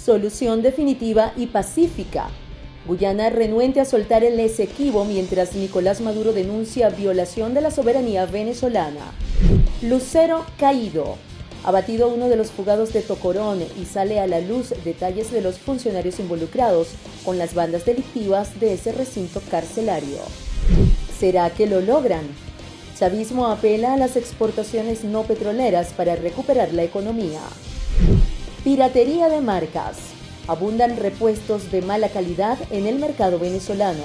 solución definitiva y pacífica. Guyana renuente a soltar el Esequibo mientras Nicolás Maduro denuncia violación de la soberanía venezolana. Lucero caído. Abatido uno de los fugados de Tocorón y sale a la luz detalles de los funcionarios involucrados con las bandas delictivas de ese recinto carcelario. ¿Será que lo logran? Chavismo apela a las exportaciones no petroleras para recuperar la economía. Piratería de marcas. Abundan repuestos de mala calidad en el mercado venezolano.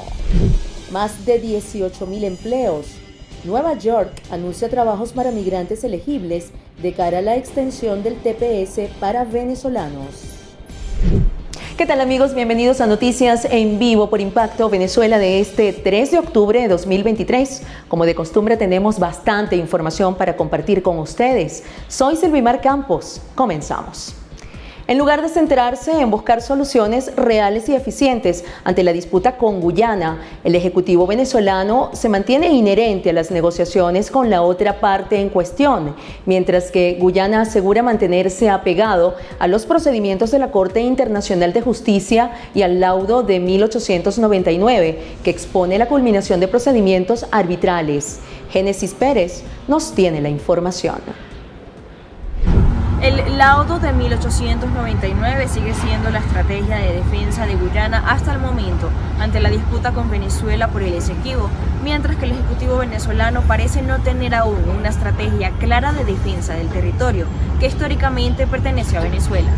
Más de 18.000 empleos. Nueva York anuncia trabajos para migrantes elegibles de cara a la extensión del TPS para venezolanos. ¿Qué tal, amigos? Bienvenidos a Noticias en Vivo por Impacto Venezuela de este 3 de octubre de 2023. Como de costumbre, tenemos bastante información para compartir con ustedes. Soy Silvimar Campos. Comenzamos. En lugar de centrarse en buscar soluciones reales y eficientes ante la disputa con Guyana, el Ejecutivo venezolano se mantiene inherente a las negociaciones con la otra parte en cuestión, mientras que Guyana asegura mantenerse apegado a los procedimientos de la Corte Internacional de Justicia y al laudo de 1899, que expone la culminación de procedimientos arbitrales. Génesis Pérez nos tiene la información. El laudo de 1899 sigue siendo la estrategia de defensa de Guyana hasta el momento ante la disputa con Venezuela por el Esequibo, mientras que el Ejecutivo venezolano parece no tener aún una estrategia clara de defensa del territorio que históricamente pertenece a Venezuela.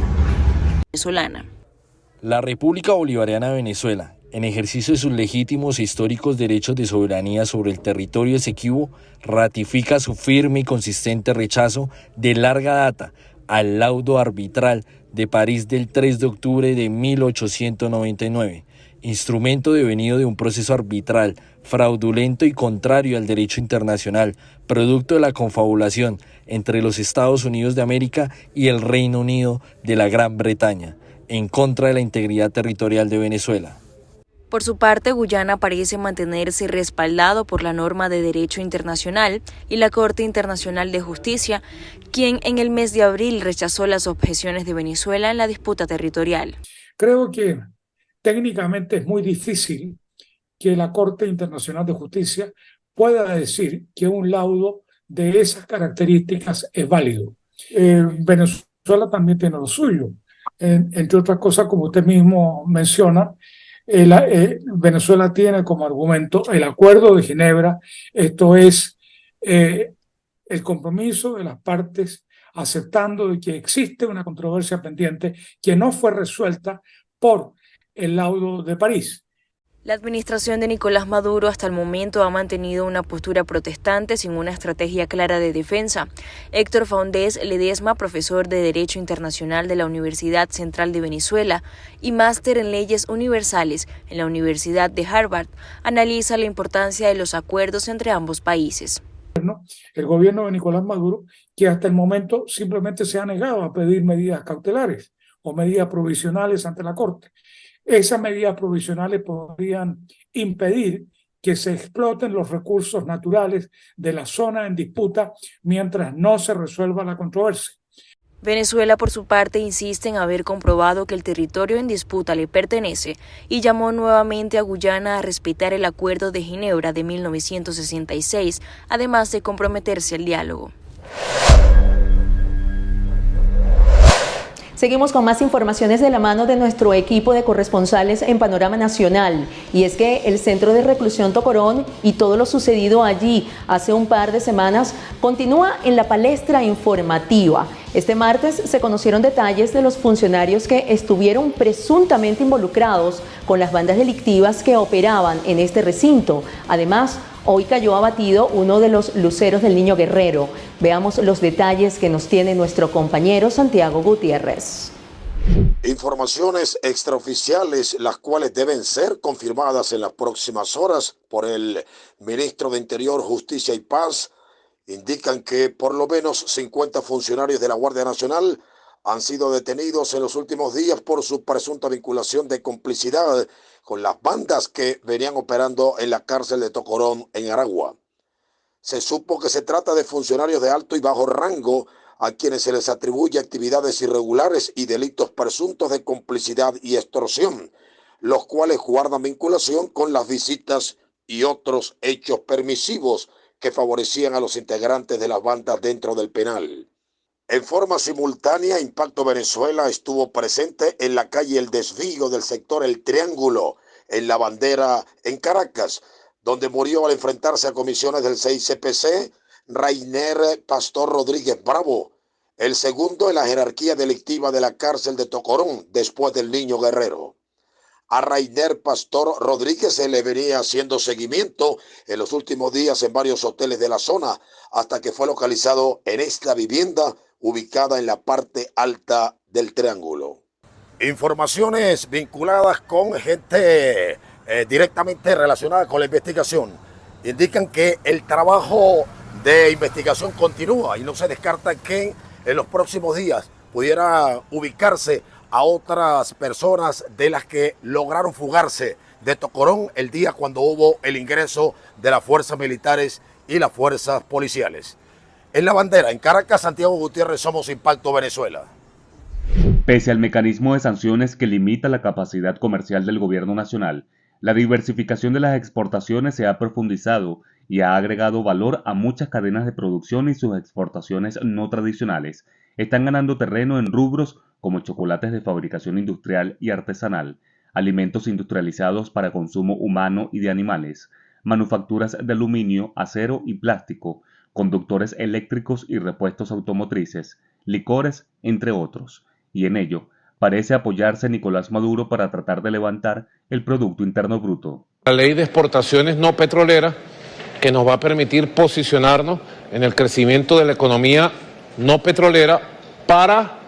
La República Bolivariana de Venezuela, en ejercicio de sus legítimos e históricos derechos de soberanía sobre el territorio Esequibo, ratifica su firme y consistente rechazo de larga data al laudo arbitral de París del 3 de octubre de 1899, instrumento devenido de un proceso arbitral, fraudulento y contrario al derecho internacional, producto de la confabulación entre los Estados Unidos de América y el Reino Unido de la Gran Bretaña, en contra de la integridad territorial de Venezuela. Por su parte, Guyana parece mantenerse respaldado por la norma de derecho internacional y la Corte Internacional de Justicia, quien en el mes de abril rechazó las objeciones de Venezuela en la disputa territorial. Creo que técnicamente es muy difícil que la Corte Internacional de Justicia pueda decir que un laudo de esas características es válido. Venezuela también tiene lo suyo. Entre otras cosas, como usted mismo menciona, Venezuela tiene como argumento el Acuerdo de Ginebra, esto es el compromiso de las partes aceptando de que existe una controversia pendiente que no fue resuelta por el laudo de París. La administración de Nicolás Maduro hasta el momento ha mantenido una postura protestante sin una estrategia clara de defensa. Héctor Faúndez Ledesma, profesor de Derecho Internacional de la Universidad Central de Venezuela y máster en Leyes Universales en la Universidad de Harvard, analiza la importancia de los acuerdos entre ambos países. El gobierno de Nicolás Maduro, que hasta el momento simplemente se ha negado a pedir medidas cautelares o medidas provisionales ante la Corte. Esas medidas provisionales podrían impedir que se exploten los recursos naturales de la zona en disputa mientras no se resuelva la controversia. Venezuela, por su parte, insiste en haber comprobado que el territorio en disputa le pertenece y llamó nuevamente a Guyana a respetar el Acuerdo de Ginebra de 1966, además de comprometerse al diálogo. Seguimos con más informaciones de la mano de nuestro equipo de corresponsales en Panorama Nacional. Y es que el Centro de Reclusión Tocorón y todo lo sucedido allí hace un par de semanas continúa en la palestra informativa. Este martes se conocieron detalles de los funcionarios que estuvieron presuntamente involucrados con las bandas delictivas que operaban en este recinto. Además, hoy cayó abatido uno de los luceros del Niño Guerrero. Veamos los detalles que nos tiene nuestro compañero Santiago Gutiérrez. Informaciones extraoficiales, las cuales deben ser confirmadas en las próximas horas por el ministro de Interior, Justicia y Paz, indican que por lo menos 50 funcionarios de la Guardia Nacional han sido detenidos en los últimos días por su presunta vinculación de complicidad con las bandas que venían operando en la cárcel de Tocorón, en Aragua. Se supo que se trata de funcionarios de alto y bajo rango, a quienes se les atribuye actividades irregulares y delitos presuntos de complicidad y extorsión, los cuales guardan vinculación con las visitas y otros hechos permisivos que favorecían a los integrantes de las bandas dentro del penal. En forma simultánea, Impacto Venezuela estuvo presente en la calle El Desvío del sector El Triángulo, en La Bandera, en Caracas, donde murió al enfrentarse a comisiones del 6CPC Rainer Pastor Rodríguez Bravo, el segundo en la jerarquía delictiva de la cárcel de Tocorón después del Niño Guerrero. A Rainer Pastor Rodríguez se le venía haciendo seguimiento en los últimos días en varios hoteles de la zona, hasta que fue localizado en esta vivienda ubicada en la parte alta del Triángulo. Informaciones vinculadas con gente directamente relacionada con la investigación indican que el trabajo de investigación continúa y no se descarta que en los próximos días pudiera ubicarse a otras personas de las que lograron fugarse de Tocorón el día cuando hubo el ingreso de las fuerzas militares y las fuerzas policiales. En La Bandera, en Caracas, Santiago Gutiérrez, Somos Impacto Venezuela. Pese al mecanismo de sanciones que limita la capacidad comercial del gobierno nacional, la diversificación de las exportaciones se ha profundizado y ha agregado valor a muchas cadenas de producción, y sus exportaciones no tradicionales están ganando terreno en rubros como chocolates de fabricación industrial y artesanal, alimentos industrializados para consumo humano y de animales, manufacturas de aluminio, acero y plástico, conductores eléctricos y repuestos automotrices, licores, entre otros. Y en ello parece apoyarse Nicolás Maduro para tratar de levantar el Producto Interno Bruto. La ley de exportaciones no petroleras, que nos va a permitir posicionarnos en el crecimiento de la economía no petrolera para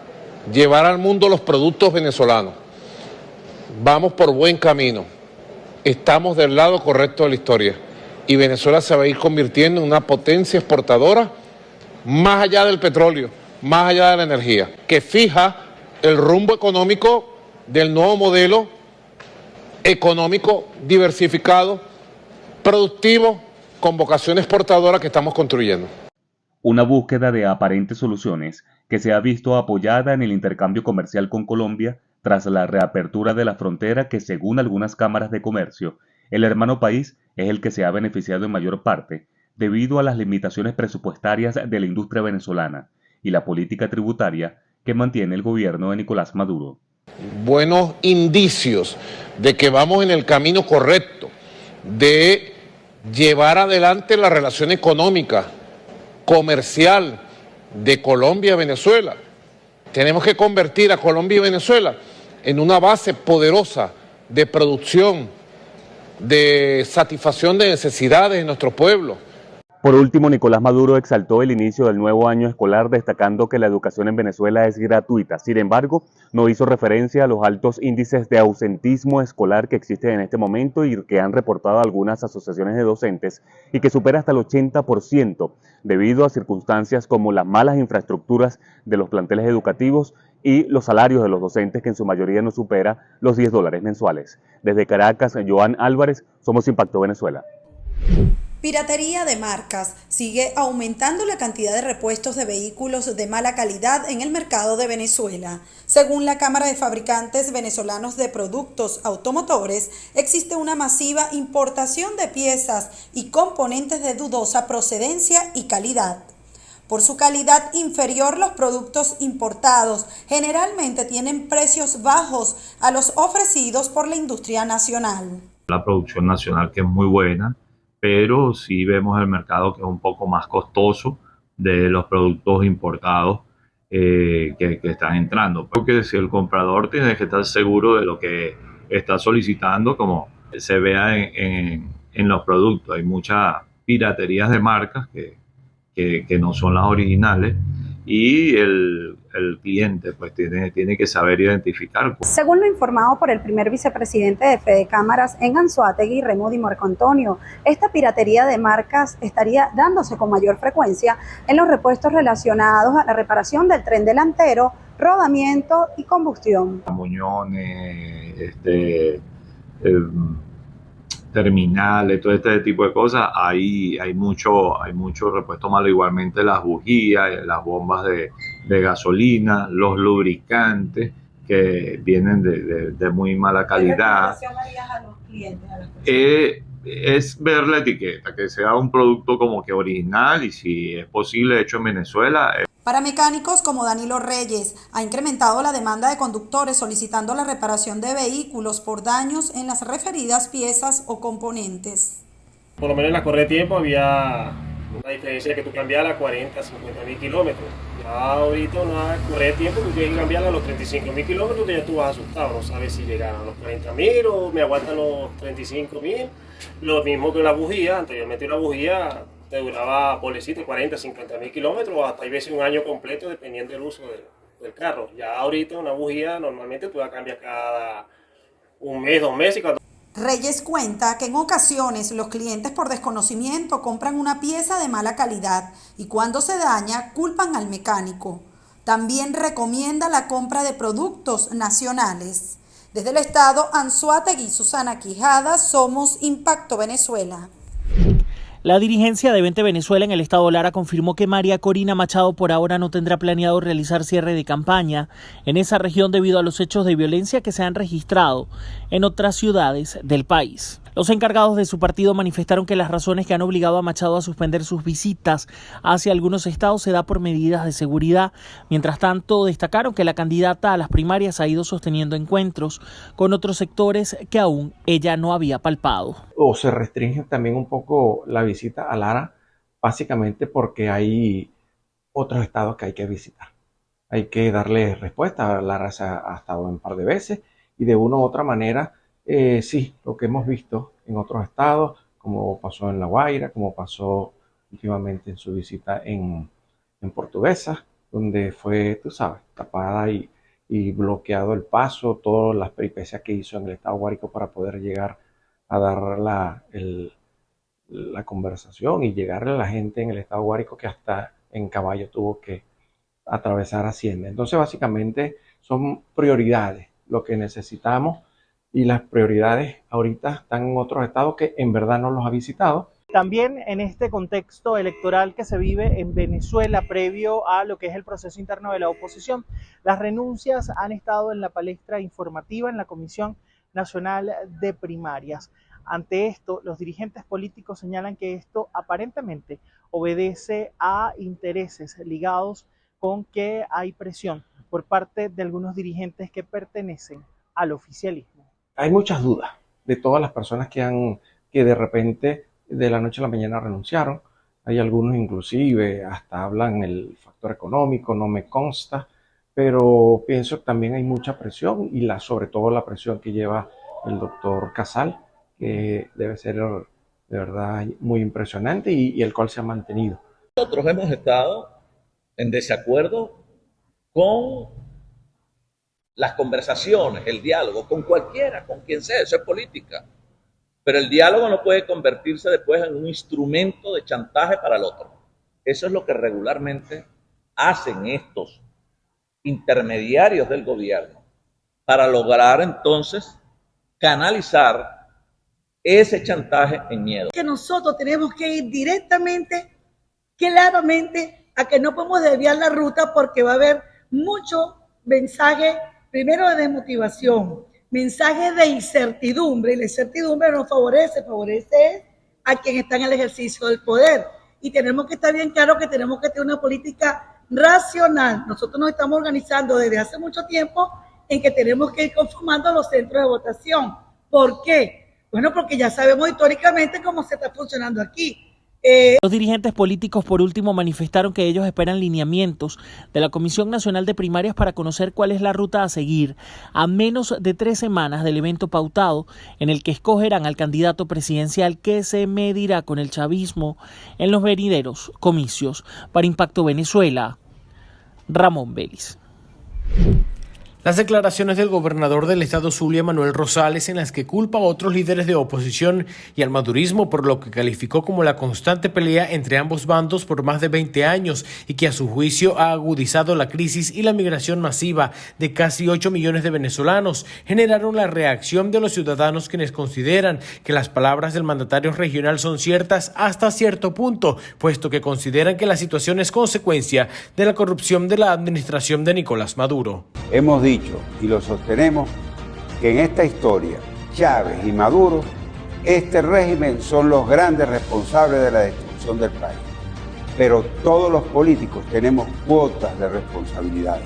llevar al mundo los productos venezolanos. Vamos por buen camino, estamos del lado correcto de la historia y Venezuela se va a ir convirtiendo en una potencia exportadora más allá del petróleo, más allá de la energía, que fija el rumbo económico del nuevo modelo económico diversificado, productivo, con vocación exportadora que estamos construyendo. Una búsqueda de aparentes soluciones que se ha visto apoyada en el intercambio comercial con Colombia tras la reapertura de la frontera, que según algunas cámaras de comercio, el hermano país es el que se ha beneficiado en mayor parte debido a las limitaciones presupuestarias de la industria venezolana y la política tributaria que mantiene el gobierno de Nicolás Maduro. Buenos indicios de que vamos en el camino correcto de llevar adelante la relación económica, comercial de Colombia y Venezuela. Tenemos que convertir a Colombia y Venezuela en una base poderosa de producción, de satisfacción de necesidades de nuestro pueblo. Por último, Nicolás Maduro exaltó el inicio del nuevo año escolar, destacando que la educación en Venezuela es gratuita. Sin embargo, no hizo referencia a los altos índices de ausentismo escolar que existen en este momento y que han reportado algunas asociaciones de docentes, y que supera hasta el 80% debido a circunstancias como las malas infraestructuras de los planteles educativos y los salarios de los docentes, que en su mayoría no supera los $10 mensuales. Desde Caracas, Joan Álvarez, Somos Impacto Venezuela. Piratería de marcas. Sigue aumentando la cantidad de repuestos de vehículos de mala calidad en el mercado de Venezuela. Según la Cámara de Fabricantes Venezolanos de Productos Automotores, existe una masiva importación de piezas y componentes de dudosa procedencia y calidad. Por su calidad inferior, los productos importados generalmente tienen precios bajos a los ofrecidos por la industria nacional. La producción nacional, que es muy buena, pero sí vemos el mercado que es un poco más costoso de los productos importados que están entrando. Porque si el comprador tiene que estar seguro de lo que está solicitando, como se vea en los productos. Hay muchas piraterías de marcas que no son las originales, y el cliente pues tiene que saber identificar. Según lo informado por el primer vicepresidente de Fede Cámaras en Anzoátegui, Remo Di Marco Antonio, esta piratería de marcas estaría dándose con mayor frecuencia en los repuestos relacionados a la reparación del tren delantero, rodamiento y combustión. Muñones, terminales, todo este tipo de cosas, hay mucho repuesto malo, igualmente las bujías, las bombas de gasolina, los lubricantes que vienen de muy mala calidad. ¿Qué recomendación harías a los clientes, a las personas? Es ver la etiqueta, que sea un producto como que original y si es posible hecho en Venezuela. Para mecánicos como Danilo Reyes, ha incrementado la demanda de conductores solicitando la reparación de vehículos por daños en las referidas piezas o componentes. Por lo menos en la correa de tiempo había una diferencia de que tú cambiabas a 40, 50 mil kilómetros. Ya ahorita una correa de tiempo tú tienes que cambiarla a los 35 mil kilómetros, ya tú vas asustado, no sabes si llegan a los 40 mil o me aguantan los 35 mil. Lo mismo que la bujía, anteriormente una bujía te duraba polecito 40, 50 mil kilómetros, hasta hay veces un año completo dependiendo del uso del carro. Ya ahorita una bujía normalmente tú la cambias cada un mes, 2 meses. Reyes cuenta que en ocasiones los clientes por desconocimiento compran una pieza de mala calidad y cuando se daña culpan al mecánico. También recomienda la compra de productos nacionales. Desde el estado Anzoátegui, Susana Quijada, Somos Impacto Venezuela. La dirigencia de Vente Venezuela en el estado Lara confirmó que María Corina Machado por ahora no tendrá planeado realizar cierre de campaña en esa región debido a los hechos de violencia que se han registrado en otras ciudades del país. Los encargados de su partido manifestaron que las razones que han obligado a Machado a suspender sus visitas hacia algunos estados se da por medidas de seguridad. Mientras tanto, destacaron que la candidata a las primarias ha ido sosteniendo encuentros con otros sectores que aún ella no había palpado. O se restringe también un poco la visita a Lara, básicamente porque hay otros estados que hay que visitar. Hay que darle respuesta. Lara ha estado un par de veces y de una u otra manera, sí, lo que hemos visto en otros estados, como pasó en La Guaira, como pasó últimamente en su visita en Portuguesa, donde fue, tú sabes, tapada y bloqueado el paso, todas las peripecias que hizo en el estado Guárico para poder llegar a dar la conversación y llegarle a la gente en el estado Guárico que hasta en caballo tuvo que atravesar Hacienda. Entonces básicamente son prioridades lo que necesitamos y las prioridades ahorita están en otros estados que en verdad no los ha visitado. También en este contexto electoral que se vive en Venezuela previo a lo que es el proceso interno de la oposición, las renuncias han estado en la palestra informativa en la Comisión Nacional de Primarias. Ante esto, los dirigentes políticos señalan que esto aparentemente obedece a intereses ligados con que hay presión por parte de algunos dirigentes que pertenecen al oficialismo. Hay muchas dudas de todas las personas que de repente de la noche a la mañana renunciaron. Hay algunos inclusive hasta hablan el factor económico, no me consta, pero pienso que también hay mucha presión y sobre todo la presión que lleva el doctor Casal, que debe ser de verdad muy impresionante y el cual se ha mantenido. Nosotros hemos estado en desacuerdo con las conversaciones, el diálogo, con cualquiera, con quien sea, eso es política. Pero el diálogo no puede convertirse después en un instrumento de chantaje para el otro. Eso es lo que regularmente hacen estos intermediarios del gobierno para lograr entonces canalizar ese chantaje en miedo. Que nosotros tenemos que ir directamente, claramente, a que no podemos desviar la ruta porque va a haber mucho mensaje, primero de desmotivación, mensaje de incertidumbre, y la incertidumbre nos favorece a quien está en el ejercicio del poder. Y tenemos que estar bien claro que tenemos que tener una política racional. Nosotros nos estamos organizando desde hace mucho tiempo en que tenemos que ir conformando los centros de votación. ¿Por qué? Bueno, porque ya sabemos históricamente cómo se está funcionando aquí. Los dirigentes políticos, por último, manifestaron que ellos esperan lineamientos de la Comisión Nacional de Primarias para conocer cuál es la ruta a seguir a menos de 3 semanas del evento pautado en el que escogerán al candidato presidencial que se medirá con el chavismo en los venideros comicios. Para Impacto Venezuela, Ramón Vélez. Las declaraciones del gobernador del estado Zulia, Manuel Rosales, en las que culpa a otros líderes de oposición y al madurismo por lo que calificó como la constante pelea entre ambos bandos por más de 20 años y que a su juicio ha agudizado la crisis y la migración masiva de casi 8 millones de venezolanos, generaron la reacción de los ciudadanos, quienes consideran que las palabras del mandatario regional son ciertas hasta cierto punto, puesto que consideran que la situación es consecuencia de la corrupción de la administración de Nicolás Maduro. Hemos dicho y lo sostenemos que en esta historia Chávez y Maduro, este régimen son los grandes responsables de la destrucción del país, pero todos los políticos tenemos cuotas de responsabilidad.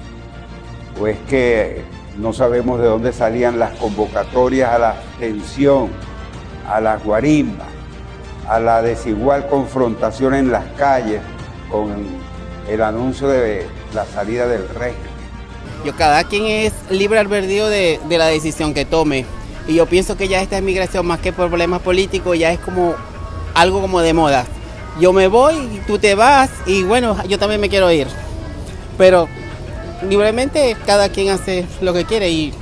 Pues que no sabemos de dónde salían las convocatorias a la abstención, a las guarimbas, a la desigual confrontación en las calles con el anuncio de la salida del régimen. Cada quien es libre albedrío de la decisión que tome, y yo pienso que ya esta inmigración, más que problemas políticos, ya es como algo como de moda. Yo me voy, tú te vas, y bueno, yo también me quiero ir, pero libremente cada quien hace lo que quiere. Y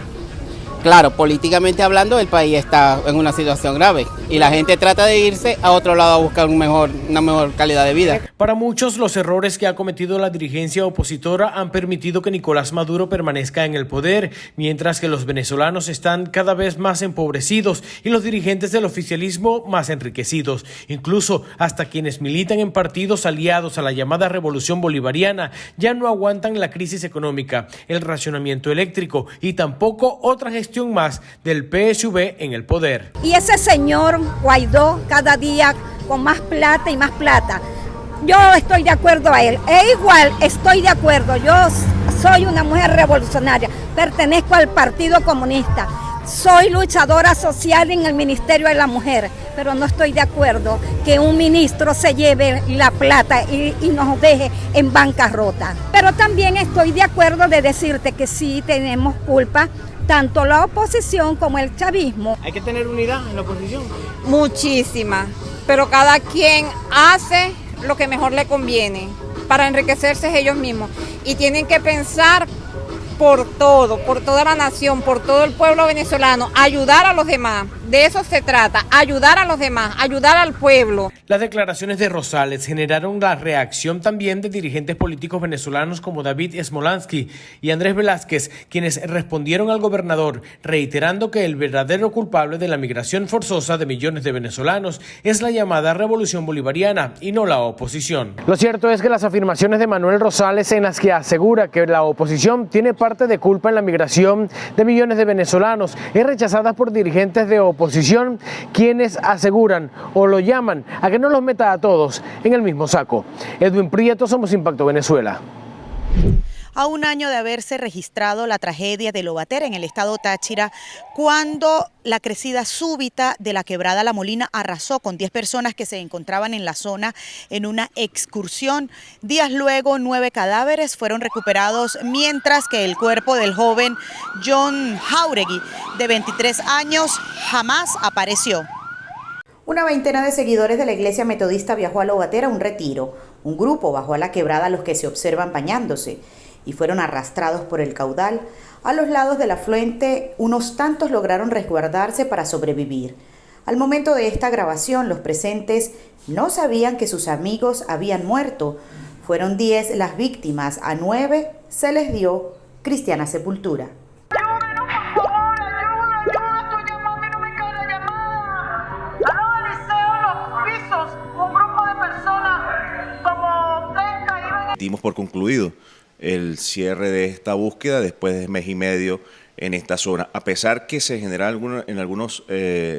claro, políticamente hablando, el país está en una situación grave y la gente trata de irse a otro lado a buscar una mejor calidad de vida. Para muchos, los errores que ha cometido la dirigencia opositora han permitido que Nicolás Maduro permanezca en el poder, mientras que los venezolanos están cada vez más empobrecidos y los dirigentes del oficialismo más enriquecidos. Incluso hasta quienes militan en partidos aliados a la llamada revolución bolivariana ya no aguantan la crisis económica, el racionamiento eléctrico y tampoco otra gestión más del PSV en el poder. Y ese señor Guaidó cada día con más plata y más plata. Yo estoy de acuerdo a él, igual estoy de acuerdo, yo soy una mujer revolucionaria, pertenezco al Partido Comunista, soy luchadora social en el Ministerio de la Mujer, pero no estoy de acuerdo que un ministro se lleve la plata y nos deje en bancarrota. Pero también estoy de acuerdo de decirte que sí tenemos culpa, tanto la oposición como el chavismo. ¿Hay que tener unidad en la oposición? Muchísima, pero cada quien hace lo que mejor le conviene para enriquecerse ellos mismos, y tienen que pensar por todo, por toda la nación, por todo el pueblo venezolano, ayudar a los demás. De eso se trata, ayudar a los demás, ayudar al pueblo. Las declaraciones de Rosales generaron la reacción también de dirigentes políticos venezolanos como David Smolansky y Andrés Velázquez, quienes respondieron al gobernador reiterando que el verdadero culpable de la migración forzosa de millones de venezolanos es la llamada revolución bolivariana y no la oposición. Lo cierto es que las afirmaciones de Manuel Rosales, en las que asegura que la oposición tiene parte de culpa en la migración de millones de venezolanos, es rechazada por dirigentes de oposición, quienes aseguran o lo llaman a que no los meta a todos en el mismo saco. Edwin Prieto, Somos Impacto Venezuela. A un año de haberse registrado la tragedia de Lobatera en el estado Táchira, cuando la crecida súbita de la quebrada La Molina arrasó con 10 personas que se encontraban en la zona en una excursión. Días luego, 9 cadáveres fueron recuperados, mientras que el cuerpo del joven John Jauregui, de 23 años, jamás apareció. Una veintena de seguidores de la iglesia metodista viajó a Lobatera a un retiro. Un grupo bajó a la quebrada a los que se observan bañándose y fueron arrastrados por el caudal. A los lados del afluente, unos tantos lograron resguardarse para sobrevivir. Al momento de esta grabación, los presentes no sabían que sus amigos habían muerto. Fueron 10 las víctimas, a 9 se les dio cristiana sepultura. Dimos por concluido el cierre de esta búsqueda después de mes y medio en esta zona. A pesar que se generan en algunos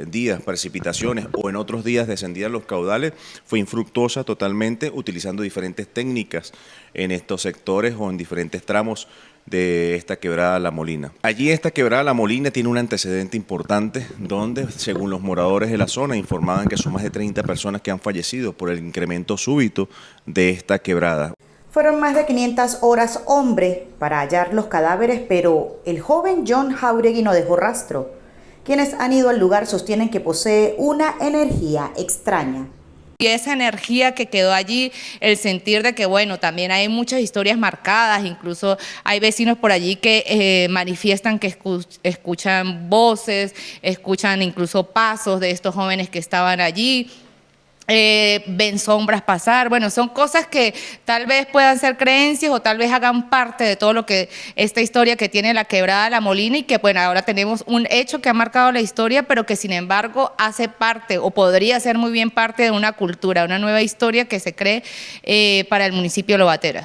días precipitaciones o en otros días descendían los caudales, fue infructuosa totalmente, utilizando diferentes técnicas en estos sectores o en diferentes tramos de esta quebrada La Molina. Allí esta quebrada La Molina tiene un antecedente importante donde, según los moradores de la zona, informaban que son más de 30 personas que han fallecido por el incremento súbito de esta quebrada. Fueron más de 500 horas hombre para hallar los cadáveres, pero el joven John Jauregui no dejó rastro. Quienes han ido al lugar sostienen que posee una energía extraña. Y esa energía que quedó allí, el sentir de que, bueno, también hay muchas historias marcadas, incluso hay vecinos por allí que manifiestan que escuchan voces, escuchan incluso pasos de estos jóvenes que estaban allí. Ven sombras pasar, bueno, son cosas que tal vez puedan ser creencias o tal vez hagan parte de todo lo que esta historia que tiene la quebrada de La Molina y que bueno, ahora tenemos un hecho que ha marcado la historia, pero que sin embargo hace parte o podría ser muy bien parte de una cultura, una nueva historia que se cree para el municipio de Lobatera.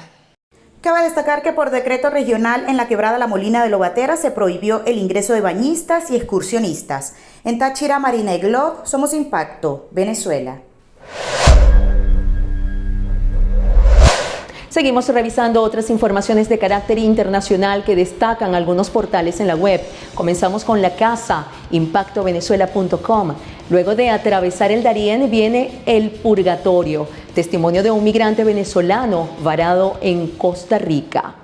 Cabe destacar que por decreto regional en la quebrada La Molina de Lobatera se prohibió el ingreso de bañistas y excursionistas. En Táchira, Marina Eglot, Somos Impacto, Venezuela. Seguimos revisando otras informaciones de carácter internacional que destacan algunos portales en la web. Comenzamos con la casa, impactovenezuela.com. Luego de atravesar el Darién viene el purgatorio, testimonio de un migrante venezolano varado en Costa Rica.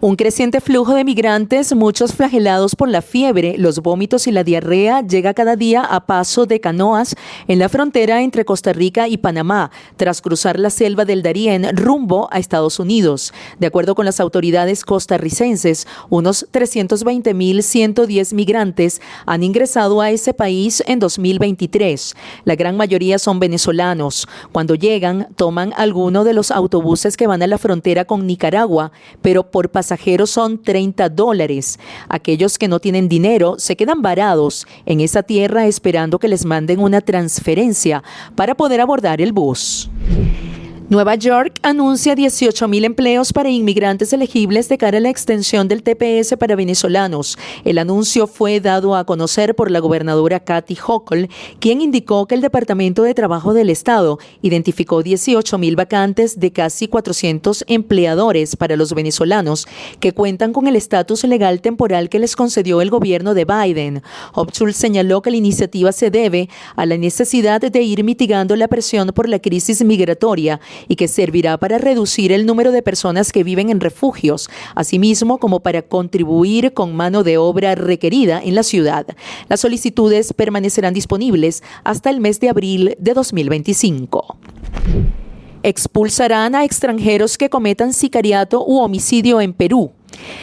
Un creciente flujo de migrantes, muchos flagelados por la fiebre, los vómitos y la diarrea, llega cada día a paso de canoas en la frontera entre Costa Rica y Panamá, tras cruzar la selva del Darién rumbo a Estados Unidos. De acuerdo con las autoridades costarricenses, unos 320.110 migrantes han ingresado a ese país en 2023. La gran mayoría son venezolanos. Cuando llegan, toman alguno de los autobuses que van a la frontera con Nicaragua, pero por pasajeros son $30. Aquellos que no tienen dinero se quedan varados en esa tierra esperando que les manden una transferencia para poder abordar el bus. Nueva York anuncia 18.000 empleos para inmigrantes elegibles de cara a la extensión del TPS para venezolanos. El anuncio fue dado a conocer por la gobernadora Kathy Hochul, quien indicó que el Departamento de Trabajo del Estado identificó 18.000 vacantes de casi 400 empleadores para los venezolanos que cuentan con el estatus legal temporal que les concedió el gobierno de Biden. Hochul señaló que la iniciativa se debe a la necesidad de ir mitigando la presión por la crisis migratoria y que servirá para reducir el número de personas que viven en refugios, asimismo como para contribuir con mano de obra requerida en la ciudad. Las solicitudes permanecerán disponibles hasta el mes de abril de 2025. Expulsarán a extranjeros que cometan sicariato u homicidio en Perú.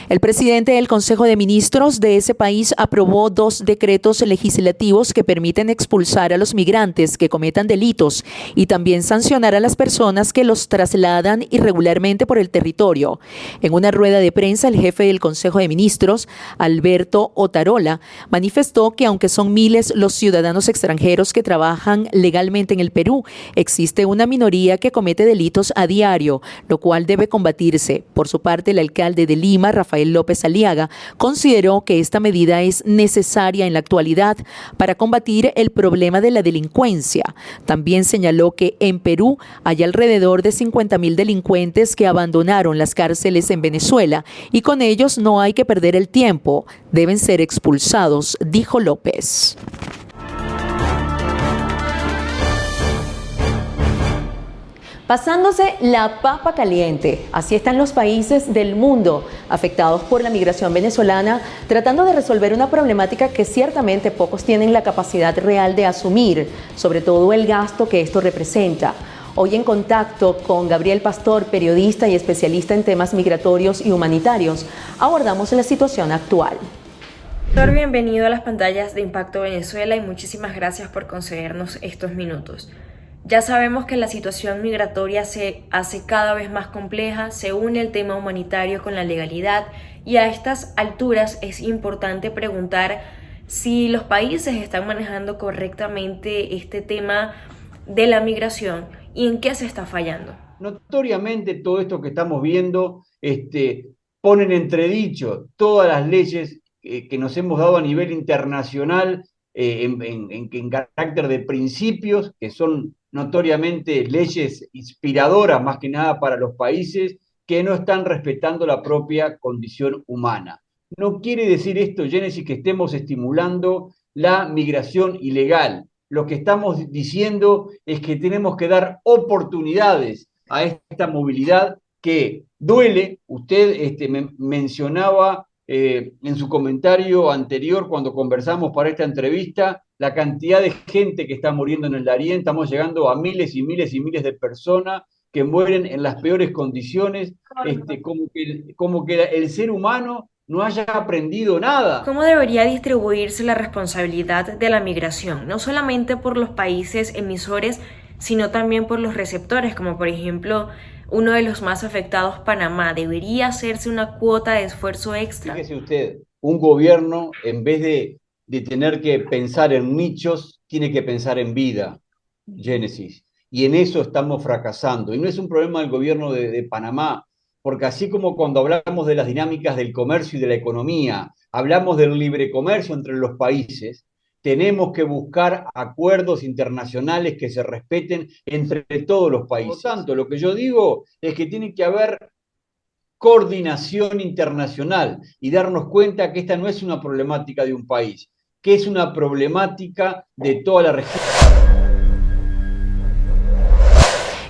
El presidente del Consejo de Ministros de ese país aprobó 2 decretos legislativos que permiten expulsar a los migrantes que cometan delitos y también sancionar a las personas que los trasladan irregularmente por el territorio. En una rueda de prensa, el jefe del Consejo de Ministros, Alberto Otarola, manifestó que aunque son miles los ciudadanos extranjeros que trabajan legalmente en el Perú, existe una minoría que comete delitos a diario, lo cual debe combatirse. Por su parte, el alcalde de Lima, Rafael López Aliaga, consideró que esta medida es necesaria en la actualidad para combatir el problema de la delincuencia. También señaló que en Perú hay alrededor de 50.000 delincuentes que abandonaron las cárceles en Venezuela y con ellos no hay que perder el tiempo, deben ser expulsados, dijo López. Pasándose la papa caliente, así están los países del mundo afectados por la migración venezolana, tratando de resolver una problemática que ciertamente pocos tienen la capacidad real de asumir, sobre todo el gasto que esto representa. Hoy en contacto con Gabriel Pastor, periodista y especialista en temas migratorios y humanitarios, abordamos la situación actual. Doctor, bienvenido a las pantallas de Impacto Venezuela y muchísimas gracias por concedernos estos minutos. Ya sabemos que la situación migratoria se hace cada vez más compleja, se une el tema humanitario con la legalidad y a estas alturas es importante preguntar si los países están manejando correctamente este tema de la migración y en qué se está fallando. Notoriamente todo esto que estamos viendo pone en entredicho todas las leyes que nos hemos dado a nivel internacional en carácter de principios que son notoriamente leyes inspiradoras más que nada para los países que no están respetando la propia condición humana. No quiere decir esto, Génesis, que estemos estimulando la migración ilegal. Lo que estamos diciendo es que tenemos que dar oportunidades a esta movilidad que duele. Usted mencionaba en su comentario anterior cuando conversamos para esta entrevista, la cantidad de gente que está muriendo en el Darién. Estamos llegando a miles y miles y miles de personas que mueren en las peores condiciones, como que el ser humano no haya aprendido nada. ¿Cómo debería distribuirse la responsabilidad de la migración? No solamente por los países emisores, sino también por los receptores, como por ejemplo uno de los más afectados, Panamá. ¿Debería hacerse una cuota de esfuerzo extra? Fíjese usted, un gobierno, en vez de tener que pensar en nichos, tiene que pensar en vida, Génesis. Y en eso estamos fracasando. Y no es un problema del gobierno de Panamá, porque así como cuando hablamos de las dinámicas del comercio y de la economía, hablamos del libre comercio entre los países, tenemos que buscar acuerdos internacionales que se respeten entre todos los países. Por lo tanto, lo que yo digo es que tiene que haber coordinación internacional y darnos cuenta que esta no es una problemática de un país, que es una problemática de toda la región.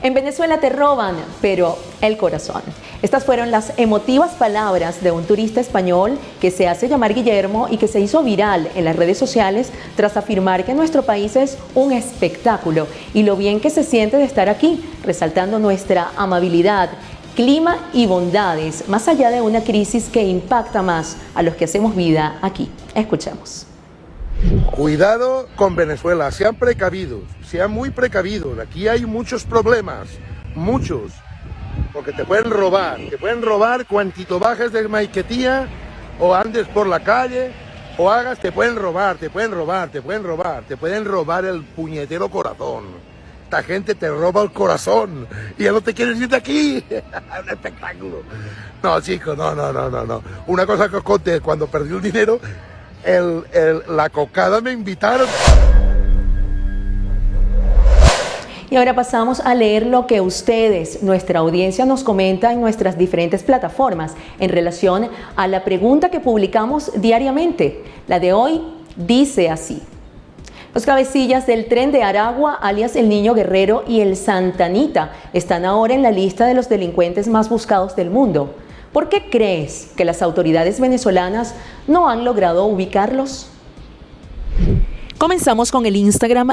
En Venezuela te roban, pero el corazón. Estas fueron las emotivas palabras de un turista español que se hace llamar Guillermo y que se hizo viral en las redes sociales tras afirmar que nuestro país es un espectáculo y lo bien que se siente de estar aquí, resaltando nuestra amabilidad, clima y bondades, más allá de una crisis que impacta más a los que hacemos vida aquí. Escuchemos. Cuidado con Venezuela, sean precavidos, sean muy precavidos. Aquí hay muchos problemas, muchos, porque te pueden robar cuantito bajes de Maiquetía o andes por la calle o hagas, te pueden robar el puñetero corazón. Esta gente te roba el corazón y ya no te quieres ir de aquí. Un espectáculo. No, chicos, no. Una cosa que os conté, cuando perdí el dinero, la cocada me invitaron. Y ahora pasamos a leer lo que ustedes, nuestra audiencia, nos comenta en nuestras diferentes plataformas en relación a la pregunta que publicamos diariamente. La de hoy dice así: los cabecillas del tren de Aragua, alias el Niño Guerrero y el Santanita, están ahora en la lista de los delincuentes más buscados del mundo. ¿Por qué crees que las autoridades venezolanas no han logrado ubicarlos? Comenzamos con el Instagram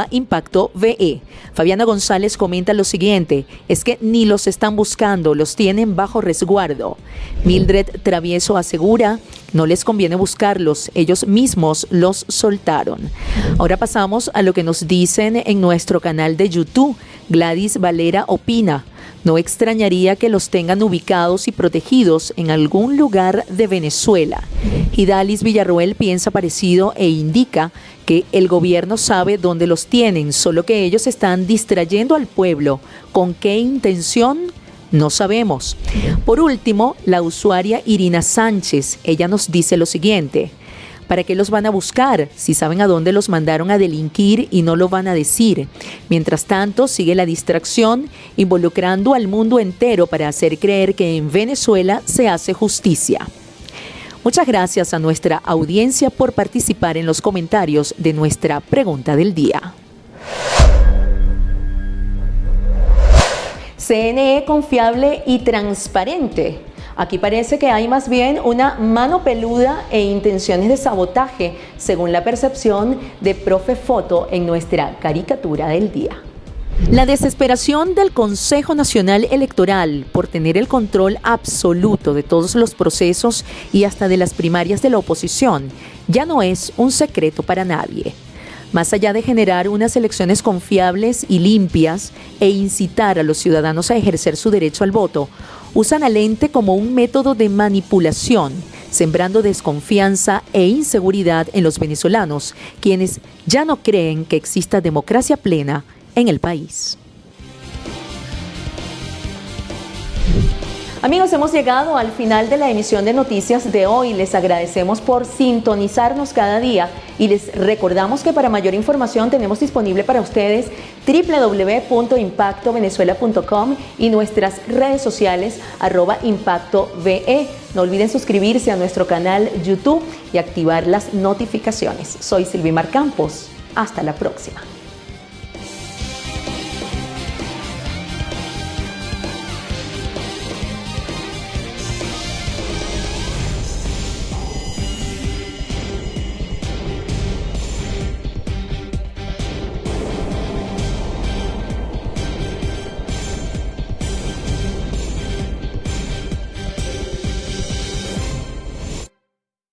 @ImpactoVE. Fabiana González comenta lo siguiente: es que ni los están buscando, los tienen bajo resguardo. Mildred Travieso asegura: no les conviene buscarlos, ellos mismos los soltaron. Ahora pasamos a lo que nos dicen en nuestro canal de YouTube. Gladys Valera opina: no extrañaría que los tengan ubicados y protegidos en algún lugar de Venezuela. Hidalis Villarroel piensa parecido e indica que el gobierno sabe dónde los tienen, solo que ellos están distrayendo al pueblo. ¿Con qué intención? No sabemos. Por último, la usuaria Irina Sánchez, ella nos dice lo siguiente: ¿para qué los van a buscar si saben a dónde los mandaron a delinquir y no lo van a decir? Mientras tanto, sigue la distracción, involucrando al mundo entero para hacer creer que en Venezuela se hace justicia. Muchas gracias a nuestra audiencia por participar en los comentarios de nuestra pregunta del día. CNE confiable y transparente. Aquí parece que hay más bien una mano peluda e intenciones de sabotaje, según la percepción de Profe Foto en nuestra caricatura del día. La desesperación del Consejo Nacional Electoral por tener el control absoluto de todos los procesos y hasta de las primarias de la oposición ya no es un secreto para nadie. Más allá de generar unas elecciones confiables y limpias e incitar a los ciudadanos a ejercer su derecho al voto, usan al ente como un método de manipulación, sembrando desconfianza e inseguridad en los venezolanos, quienes ya no creen que exista democracia plena en el país. Amigos, hemos llegado al final de la emisión de noticias de hoy. Les agradecemos por sintonizarnos cada día y les recordamos que para mayor información tenemos disponible para ustedes www.impactovenezuela.com y nuestras redes sociales @ImpactoVE. No olviden suscribirse a nuestro canal YouTube y activar las notificaciones. Soy Silvimar Campos. Hasta la próxima.